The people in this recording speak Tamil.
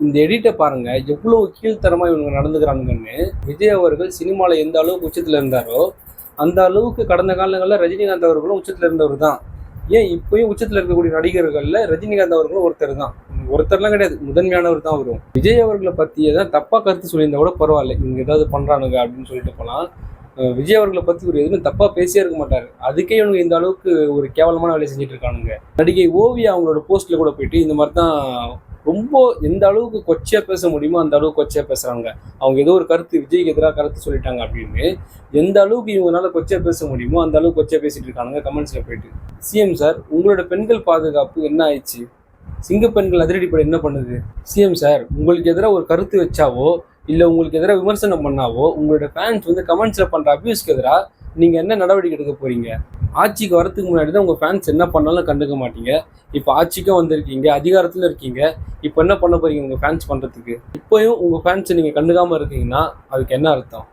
இந்த எடிட்டை பாருங்க, எவ்வளவு கீழ்த்தரமா இவங்க நடந்துக்கிறாங்கன்னு. விஜய் அவர்கள் சினிமாவில் எந்த அளவுக்கு உச்சத்தில் இருந்தாரோ அந்த அளவுக்கு கடந்த காலங்களில் ரஜினிகாந்த் அவர்களும் உச்சத்தில் இருந்தவர் தான். ஏன் இப்பயும் உச்சத்தில் இருக்கக்கூடிய நடிகர்களில் ரஜினிகாந்த் அவர்களும் ஒருத்தர் தான். ஒருத்தர்லாம் கிடையாது, முதன்மையானவர் தான் வரும். விஜய் அவர்களை பற்றியே தான் தப்பாக கருத்து சொல்லியிருந்தா கூட பரவாயில்ல, இவங்க ஏதாவது பண்ணுறானுங்க அப்படின்னு சொல்லிட்டு போகலாம். விஜய் அவர்களை பற்றி ஒரு எதுவுமே தப்பாக பேசியே இருக்க மாட்டார். அதுக்கே இவங்க இந்த அளவுக்கு ஒரு கேவலமான வேலையை செஞ்சுட்டு இருக்கானுங்க. நடிகை ஓவியா அவங்களோட போஸ்ட்டில் கூட போயிட்டு இந்த மாதிரி தான் ரொம்ப எந்த அளவுக்கு கொச்சையாக பேச முடியுமோ அந்த அளவுக்கு கொச்சையாக பேசுகிறாங்க. அவங்க ஏதோ ஒரு கருத்து விஜய்க்கு எதிராக கருத்து சொல்லிட்டாங்க அப்படின்னு எந்த அளவுக்கு இவங்களால கொச்சையாக பேச முடியுமோ அந்த அளவுக்கு கொச்சையாக பேசிட்டு இருக்காங்க கமெண்ட்ஸில் போயிட்டு. சிஎம் சார், உங்களோட பெண்கள் பாதுகாப்பு என்ன ஆயிடுச்சு? சிங்க பெண்கள் அதிரடிப்படை என்ன பண்ணுது? சிஎம் சார், உங்களுக்கு எதிராக ஒரு கருத்து வச்சாவோ இல்லை உங்களுக்கு எதிராக விமர்சனம் பண்ணாவோ உங்களோட ஃபேன்ஸ் வந்து கமெண்ட்ஸில் பண்ணுற அபியூஸ்க்கு எதிராக நீங்கள் என்ன நடவடிக்கை எடுக்க போகிறீங்க? ஆட்சிக்கு வரத்துக்கு முன்னாடி தான் உங்கள் ஃபேன்ஸ் என்ன பண்ணாலும் கண்டுக்க மாட்டீங்க. இப்போ ஆட்சிக்கும் வந்திருக்கீங்க, அதிகாரத்தில் இருக்கீங்க. இப்போ என்ன பண்ண போகிறீங்க உங்கள் ஃபேன்ஸ் பண்ணுறதுக்கு? இப்போயும் உங்கள் ஃபேன்ஸை நீங்கள் கண்டுக்காமல் இருக்கீங்கன்னா அதுக்கு என்ன அர்த்தம்?